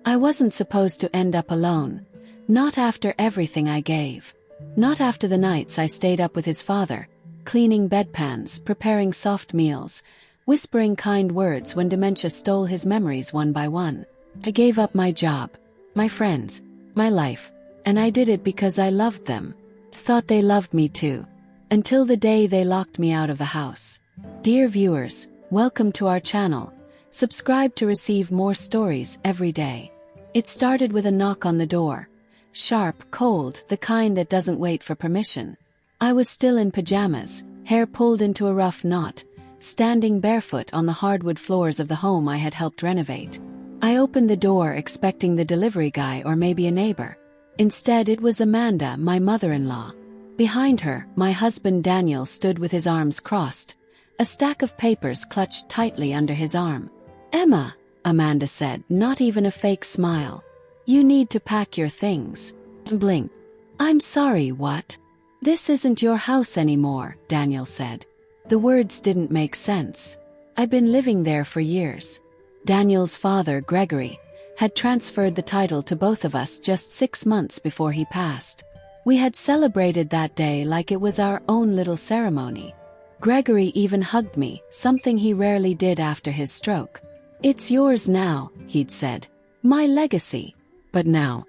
I wasn't supposed to end up alone. Not after everything I gave. Not after the nights I stayed up with his father, cleaning bedpans, preparing soft meals, whispering kind words when dementia stole his memories one by one. I gave up my job, my friends, my life, and I did it because I loved them. Thought they loved me too. Until the day they locked me out of the house. Dear viewers, welcome to our channel. Subscribe to receive more stories every day. It started with a knock on the door. Sharp, cold, the kind that doesn't wait for permission. I was still in pajamas, hair pulled into a rough knot, standing barefoot on the hardwood floors of the home I had helped renovate. I opened the door expecting the delivery guy or maybe a neighbor. Instead, it was Amanda, my mother-in-law. Behind her, my husband Daniel stood with his arms crossed, a stack of papers clutched tightly under his arm. "Emma," Amanda said, not even a fake smile. "You need to pack your things." Blink. "I'm sorry, what?" "This isn't your house anymore," Daniel said. The words didn't make sense. I'd been living there for years. Daniel's father, Gregory, had transferred the title to both of us just 6 months before he passed. We had celebrated that day like it was our own little ceremony. Gregory even hugged me, something he rarely did after his stroke. "It's yours now," he'd said. "My legacy." But now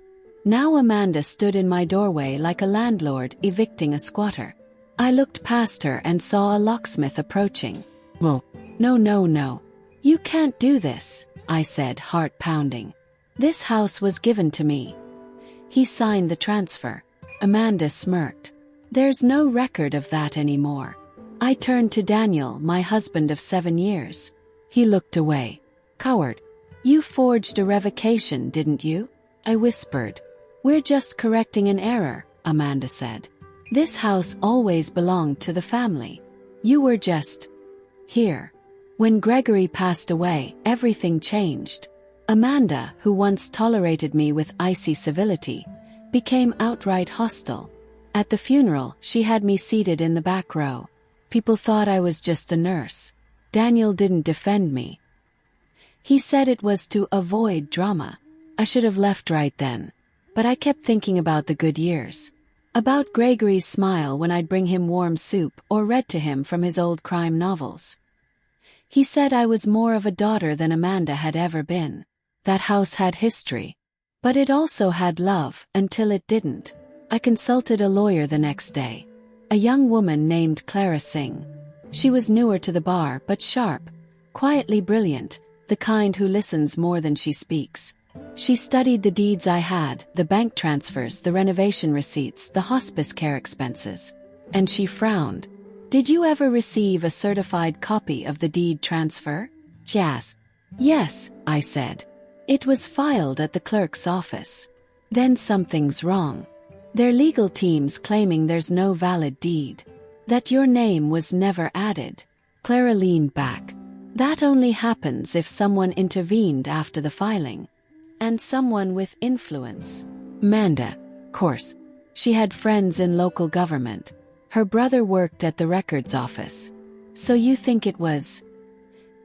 Amanda stood in my doorway like a landlord evicting a squatter. I looked past her and saw a locksmith approaching. "Whoa. No. You can't do this," I said, heart pounding. "This house was given to me." He signed the transfer. Amanda smirked. "There's no record of that anymore." I turned to Daniel, my husband of 7 years. He looked away. "Coward. You forged a revocation, didn't you?" I whispered. "We're just correcting an error," Amanda said. "This house always belonged to the family. You were just here." When Gregory passed away, everything changed. Amanda, who once tolerated me with icy civility, became outright hostile. At the funeral, she had me seated in the back row. People thought I was just a nurse. Daniel didn't defend me. He said it was to avoid drama. I should have left right then. But I kept thinking about the good years. About Gregory's smile when I'd bring him warm soup or read to him from his old crime novels. He said I was more of a daughter than Amanda had ever been. That house had history. But it also had love, until it didn't. I consulted a lawyer the next day. A young woman named Clara Singh. She was newer to the bar but sharp, quietly brilliant, the kind who listens more than she speaks. She studied the deeds I had, the bank transfers, the renovation receipts, the hospice care expenses. And she frowned. "Did you ever receive a certified copy of the deed transfer?" she asked. "Yes," I said. "It was filed at the clerk's office." "Then something's wrong. Their legal team's claiming there's no valid deed. That your name was never added." Clara leaned back. "That only happens if someone intervened after the filing. And someone with influence." Amanda, of course. She had friends in local government. Her brother worked at the records office. "So you think it was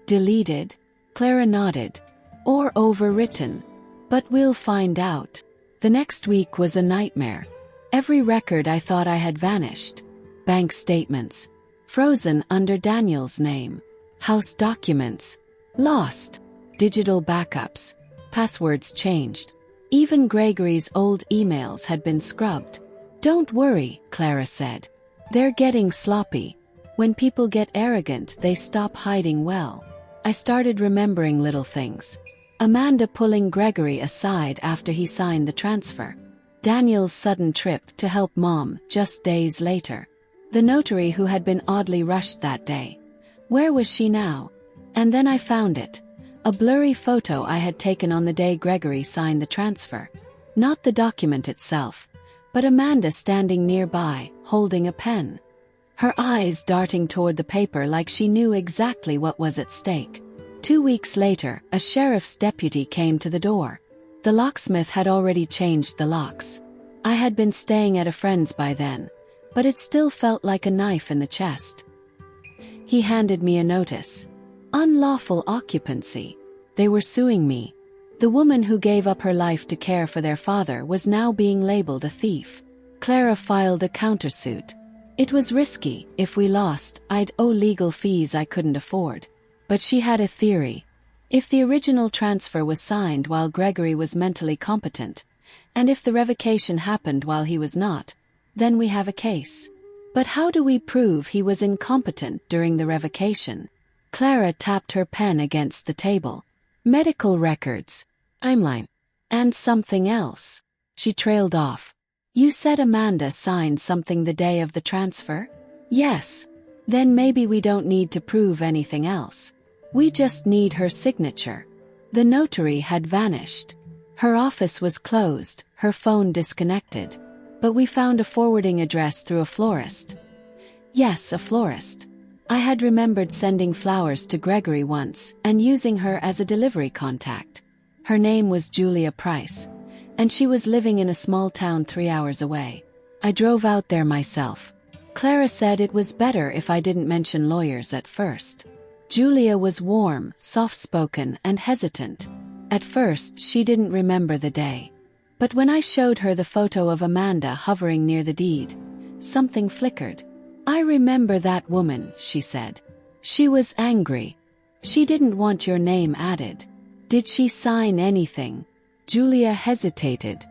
deleted?" Clara nodded. "Or overwritten. But we'll find out." The next week was a nightmare. Every record I thought I had vanished. Bank statements. Frozen under Daniel's name. House documents. Lost. Digital backups. Passwords changed. Even Gregory's old emails had been scrubbed. "Don't worry," Clara said. "They're getting sloppy. When people get arrogant, they stop hiding well." I started remembering little things. Amanda pulling Gregory aside after he signed the transfer. Daniel's sudden trip to help Mom just days later. The notary who had been oddly rushed that day. Where was she now? And then I found it. A blurry photo I had taken on the day Gregory signed the transfer. Not the document itself, but Amanda standing nearby, holding a pen. Her eyes darting toward the paper like she knew exactly what was at stake. 2 weeks later, a sheriff's deputy came to the door. The locksmith had already changed the locks. I had been staying at a friend's by then, but it still felt like a knife in the chest. He handed me a notice. Unlawful occupancy. They were suing me. The woman who gave up her life to care for their father was now being labeled a thief. Clara filed a countersuit. It was risky. If we lost, I'd owe legal fees I couldn't afford. But she had a theory. If the original transfer was signed while Gregory was mentally competent, and if the revocation happened while he was not, then we have a case. But how do we prove he was incompetent during the revocation? Clara tapped her pen against the table. Medical records. Timeline. And something else. She trailed off. You said Amanda signed something the day of the transfer? Yes. Then maybe we don't need to prove anything else. We just need her signature. The notary had vanished. Her office was closed, her phone disconnected. But we found a forwarding address through a florist. Yes, a florist. I had remembered sending flowers to Gregory once and using her as a delivery contact. Her name was Julia Price, and she was living in a small town 3 hours away. I drove out there myself. Clara said it was better if I didn't mention lawyers at first. Julia was warm, soft-spoken, and hesitant. At first, she didn't remember the day. But when I showed her the photo of Amanda hovering near the deed, something flickered. I remember that woman, she said. She was angry. She didn't want your name added. Did she sign anything? Julia hesitated.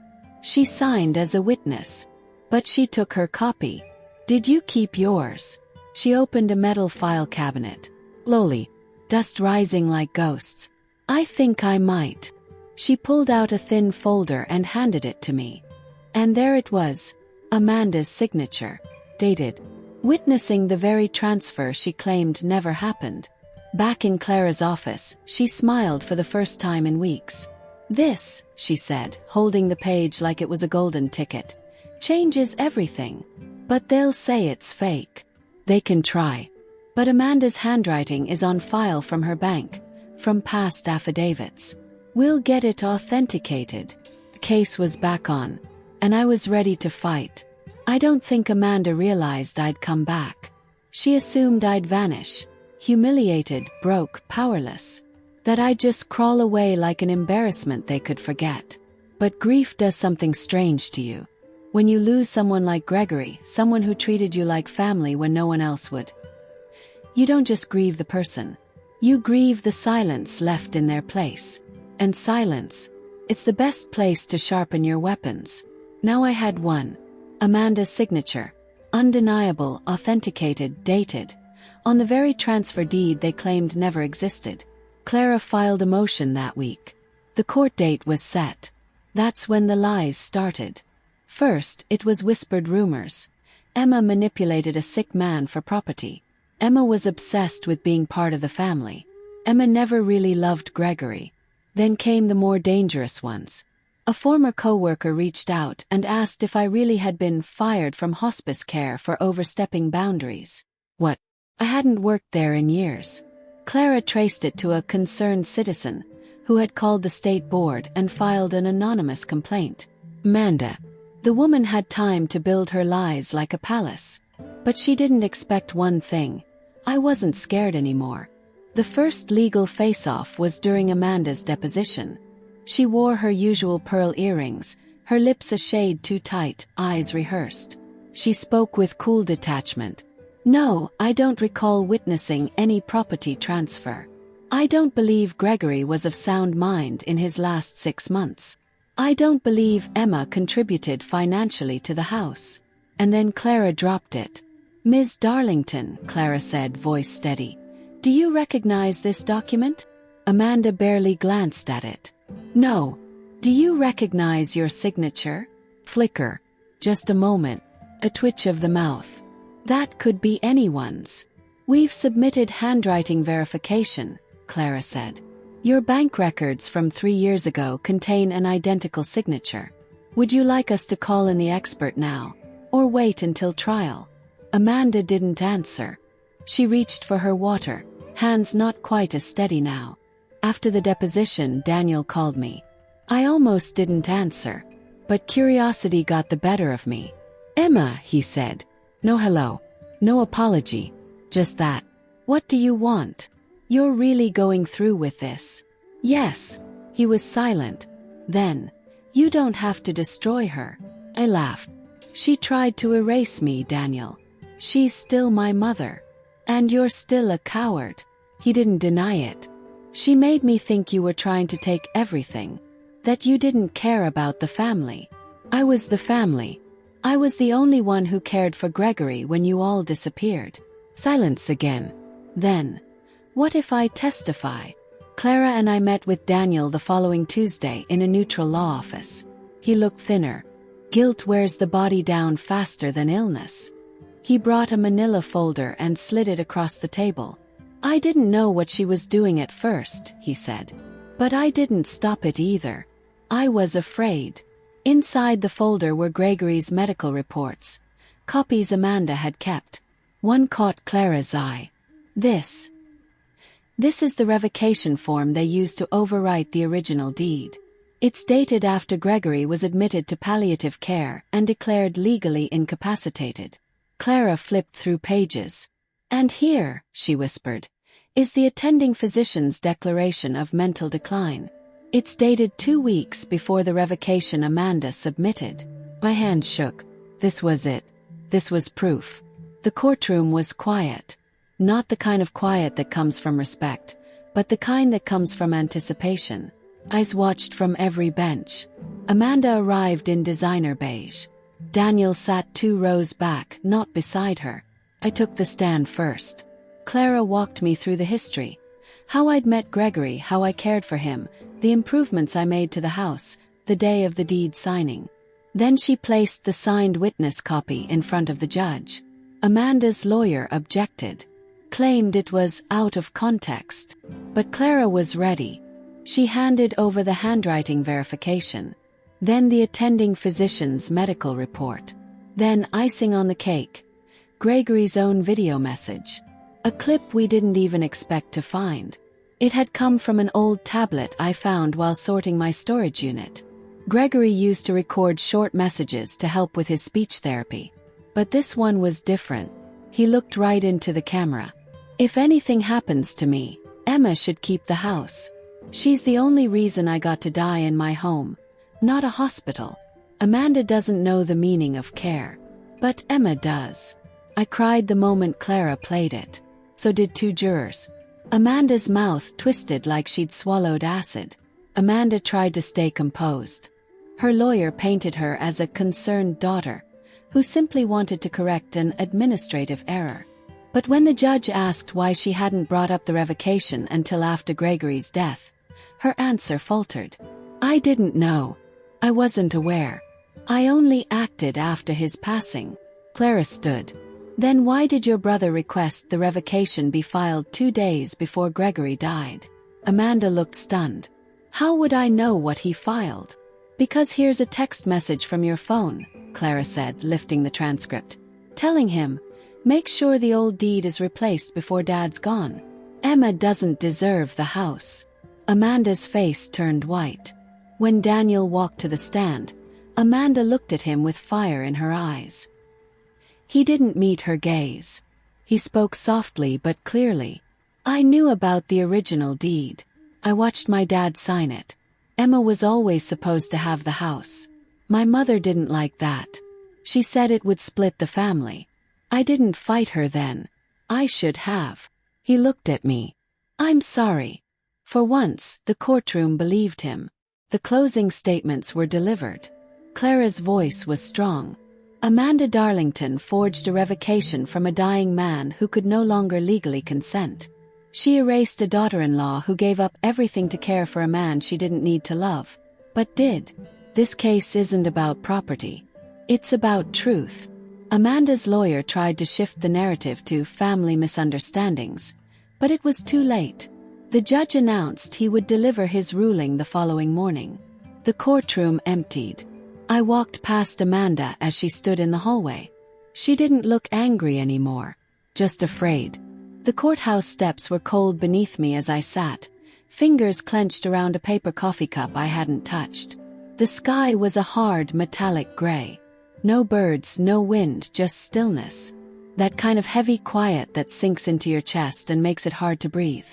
She signed as a witness. But she took her copy. Did you keep yours? She opened a metal file cabinet. Slowly, dust rising like ghosts. I think I might. She pulled out a thin folder and handed it to me. And there it was, Amanda's signature, dated, witnessing the very transfer she claimed never happened. Back in Clara's office, she smiled for the first time in weeks. This, she said, holding the page like it was a golden ticket, changes everything. But they'll say it's fake. They can try. But Amanda's handwriting is on file from her bank, from past affidavits. We'll get it authenticated. The case was back on, and I was ready to fight. I don't think Amanda realized I'd come back. She assumed I'd vanish, humiliated, broke, powerless. That I'd just crawl away like an embarrassment they could forget. But grief does something strange to you. When you lose someone like Gregory, someone who treated you like family when no one else would. You don't just grieve the person. You grieve the silence left in their place. And silence, it's the best place to sharpen your weapons. Now I had one. Amanda's signature. Undeniable, authenticated, dated. On the very transfer deed they claimed never existed. Clara filed a motion that week. The court date was set. That's when the lies started. First, it was whispered rumors. Emma manipulated a sick man for property. Emma was obsessed with being part of the family. Emma never really loved Gregory. Then came the more dangerous ones. A former co-worker reached out and asked if I really had been fired from hospice care for overstepping boundaries. What? I hadn't worked there in years. Clara traced it to a concerned citizen, who had called the state board and filed an anonymous complaint. Amanda. The woman had time to build her lies like a palace. But she didn't expect one thing. I wasn't scared anymore. The first legal face-off was during Amanda's deposition. She wore her usual pearl earrings, her lips a shade too tight, eyes rehearsed. She spoke with cool detachment. No, I don't recall witnessing any property transfer. I don't believe Gregory was of sound mind in his last 6 months. I don't believe Emma contributed financially to the house. And then Clara dropped it. Ms. Darlington, Clara said, voice steady. Do you recognize this document? Amanda barely glanced at it. No. Do you recognize your signature? Flicker. Just a moment. A twitch of the mouth. That could be anyone's. We've submitted handwriting verification, Clara said. Your bank records from 3 years ago contain an identical signature. Would you like us to call in the expert now? Or wait until trial? Amanda didn't answer. She reached for her water, hands not quite as steady now. After the deposition, Daniel called me. I almost didn't answer, but curiosity got the better of me. Emma, he said. No hello. No apology. Just that. What do you want? You're really going through with this? Yes. He was silent. Then, "You don't have to destroy her." I laughed. "She tried to erase me, Daniel. She's still my mother. And you're still a coward." He didn't deny it. "She made me think you were trying to take everything. That you didn't care about the family." "I was the family. I was the only one who cared for Gregory when you all disappeared." Silence again. Then, "What if I testify?" Clara and I met with Daniel the following Tuesday in a neutral law office. He looked thinner. Guilt wears the body down faster than illness. He brought a manila folder and slid it across the table. "I didn't know what she was doing at first," he said. "But I didn't stop it either. I was afraid." Inside the folder were Gregory's medical reports, copies Amanda had kept. One caught Clara's eye. This is the revocation form they used to overwrite the original deed. It's dated after Gregory was admitted to palliative care and declared legally incapacitated. Clara flipped through pages. "And here," she whispered, "is the attending physician's declaration of mental decline. It's dated 2 weeks before the revocation Amanda submitted." My hand shook. This was it. This was proof. The courtroom was quiet. Not the kind of quiet that comes from respect, but the kind that comes from anticipation. Eyes watched from every bench. Amanda arrived in designer beige. Daniel sat 2 rows back, not beside her. I took the stand first. Clara walked me through the history. How I'd met Gregory, how I cared for him, the improvements I made to the house, the day of the deed signing. Then she placed the signed witness copy in front of the judge. Amanda's lawyer objected, claimed it was out of context. But Clara was ready. She handed over the handwriting verification. Then the attending physician's medical report. Then, icing on the cake, Gregory's own video message. A clip we didn't even expect to find. It had come from an old tablet I found while sorting my storage unit. Gregory used to record short messages to help with his speech therapy. But this one was different. He looked right into the camera. "If anything happens to me, Emma should keep the house. She's the only reason I got to die in my home, not a hospital. Amanda doesn't know the meaning of care. But Emma does." I cried the moment Clara played it. So did 2 jurors. Amanda's mouth twisted like she'd swallowed acid. Amanda tried to stay composed. Her lawyer painted her as a concerned daughter, who simply wanted to correct an administrative error. But when the judge asked why she hadn't brought up the revocation until after Gregory's death, her answer faltered. "I didn't know. I wasn't aware. I only acted after his passing." Clara stood. "Then why did your brother request the revocation be filed 2 days before Gregory died?" Amanda looked stunned. "How would I know what he filed?" "Because here's a text message from your phone," Clara said, lifting the transcript. "Telling him, make sure the old deed is replaced before Dad's gone. Emma doesn't deserve the house." Amanda's face turned white. When Daniel walked to the stand, Amanda looked at him with fire in her eyes. He didn't meet her gaze. He spoke softly but clearly. "I knew about the original deed. I watched my dad sign it. Emma was always supposed to have the house. My mother didn't like that. She said it would split the family. I didn't fight her then. I should have." He looked at me. "I'm sorry." For once, the courtroom believed him. The closing statements were delivered. Clara's voice was strong. Amanda Darlington forged a revocation from a dying man who could no longer legally consent. She erased a daughter-in-law who gave up everything to care for a man she didn't need to love, but did. This case isn't about property. It's about truth. Amanda's lawyer tried to shift the narrative to family misunderstandings, but it was too late. The judge announced he would deliver his ruling the following morning. The courtroom emptied. I walked past Amanda as she stood in the hallway. She didn't look angry anymore, just afraid. The courthouse steps were cold beneath me as I sat, fingers clenched around a paper coffee cup I hadn't touched. The sky was a hard metallic gray. No birds, no wind, just stillness. That kind of heavy quiet that sinks into your chest and makes it hard to breathe.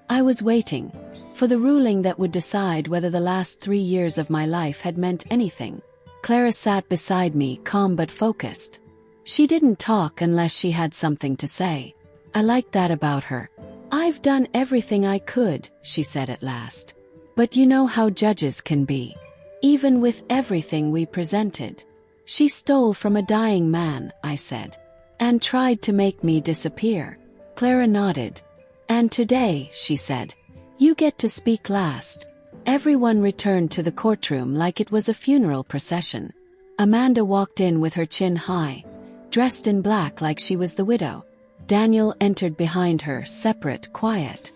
I was waiting, For the ruling that would decide whether the last 3 years of my life had meant anything. Clara sat beside me, calm but focused. She didn't talk unless she had something to say. I liked that about her. "I've done everything I could," she said at last. "But you know how judges can be. Even with everything we presented." "She stole from a dying man," I said. "And tried to make me disappear." Clara nodded. "And today," she said, "you get to speak last." Everyone returned to the courtroom like it was a funeral procession. Amanda walked in with her chin high, dressed in black like she was the widow. Daniel entered behind her, separate, quiet.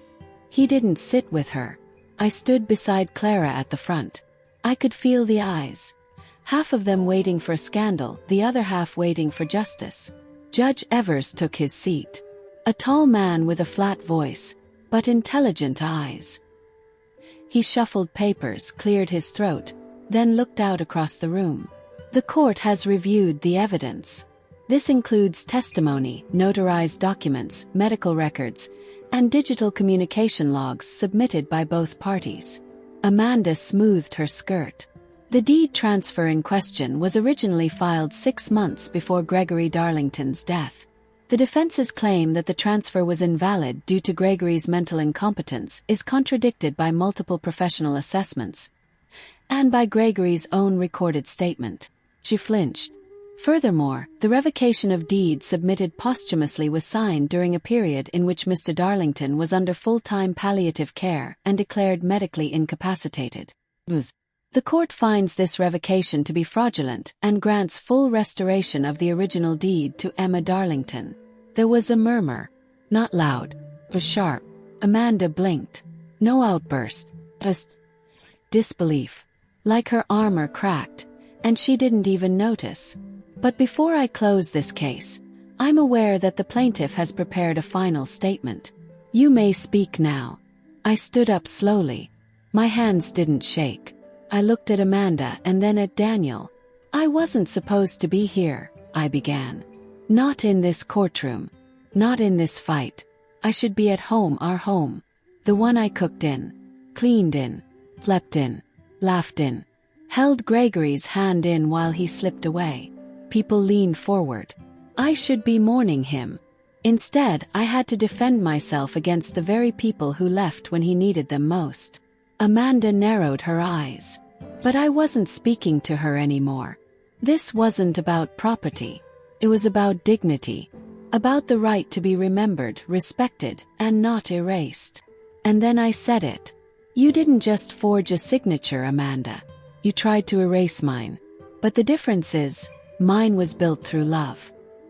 He didn't sit with her. I stood beside Clara at the front. I could feel the eyes. Half of them waiting for a scandal, the other half waiting for justice. Judge Evers took his seat. A tall man with a flat voice, but intelligent eyes. He shuffled papers, cleared his throat, then looked out across the room. "The court has reviewed the evidence. This includes testimony, notarized documents, medical records, and digital communication logs submitted by both parties." Amanda smoothed her skirt. The deed transfer in question was originally filed 6 months before Gregory Darlington's death. The defense's claim that the transfer was invalid due to Gregory's mental incompetence is contradicted by multiple professional assessments and by Gregory's own recorded statement. She flinched. Furthermore, the revocation of deed submitted posthumously was signed during a period in which Mr. Darlington was under full-time palliative care and declared medically incapacitated. The court finds this revocation to be fraudulent and grants full restoration of the original deed to Emma Darlington. There was a murmur. Not loud, but sharp. Amanda blinked. No outburst. Just disbelief. Like her armor cracked, and she didn't even notice. But before I close this case, I'm aware that the plaintiff has prepared a final statement. You may speak now. I stood up slowly. My hands didn't shake. I looked at Amanda and then at Daniel. "I wasn't supposed to be here," I began. "Not in this courtroom. Not in this fight. I should be at home, our home. The one I cooked in, cleaned in, slept in, laughed in." Held Gregory's hand in while he slipped away. People leaned forward. I should be mourning him. Instead, I had to defend myself against the very people who left when he needed them most. Amanda narrowed her eyes. But I wasn't speaking to her anymore. This wasn't about property. It was about dignity. About the right to be remembered, respected, and not erased. And then I said it. "You didn't just forge a signature, Amanda. You tried to erase mine. But the difference is, mine was built through love.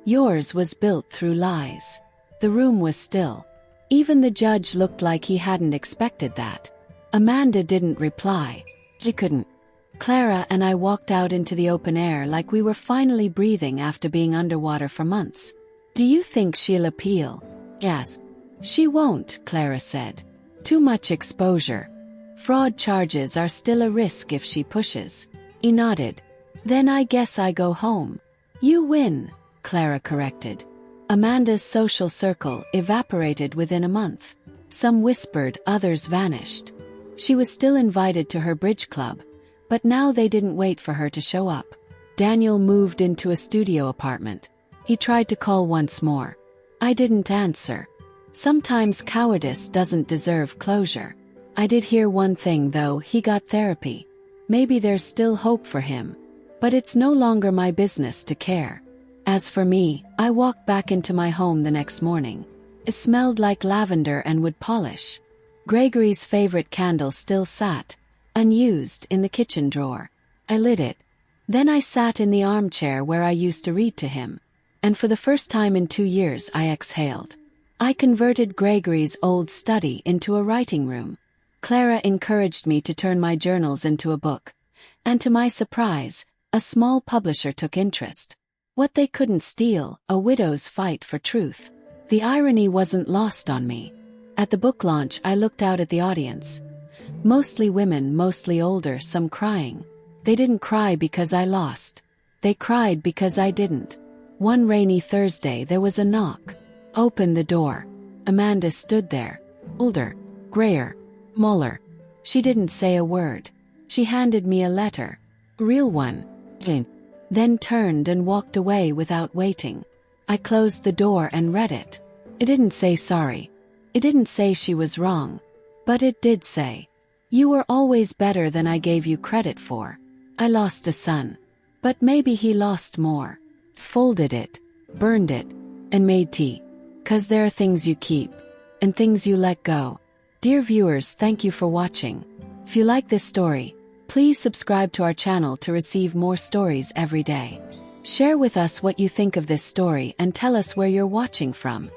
Yours was built through lies." The room was still. Even the judge looked like he hadn't expected that. Amanda didn't reply. She couldn't. Clara and I walked out into the open air like we were finally breathing after being underwater for months. "Do you think she'll appeal?" "Yes." "She won't," Clara said. "Too much exposure. Fraud charges are still a risk if she pushes." He nodded. "Then I guess I go home." "You win," Clara corrected. Amanda's social circle evaporated within a month. Some whispered, others vanished. She was still invited to her bridge club, but now they didn't wait for her to show up. Daniel moved into a studio apartment. He tried to call once more. I didn't answer. Sometimes cowardice doesn't deserve closure. I did hear one thing though, he got therapy. Maybe there's still hope for him. But it's no longer my business to care. As for me, I walked back into my home the next morning. It smelled like lavender and wood polish. Gregory's favorite candle still sat, unused, in the kitchen drawer. I lit it. Then I sat in the armchair where I used to read to him. And for the first time in 2 years I exhaled. I converted Gregory's old study into a writing room. Clara encouraged me to turn my journals into a book. And to my surprise, a small publisher took interest. What they couldn't steal, a widow's fight for truth. The irony wasn't lost on me. At the book launch I looked out at the audience. Mostly women, mostly older, some crying. They didn't cry because I lost. They cried because I didn't. One rainy Thursday there was a knock. Open the door. Amanda stood there. Older. Grayer. Muller. She didn't say a word. She handed me a letter. Real one. Then turned and walked away without waiting. I closed the door and read it. It didn't say sorry. It didn't say she was wrong. But it did say, "You were always better than I gave you credit for." I lost a son. But maybe he lost more. Folded it, burned it, and made tea. 'Cause there are things you keep, and things you let go. Dear viewers, thank you for watching. If you like this story, please subscribe to our channel to receive more stories every day. Share with us what you think of this story and tell us where you're watching from.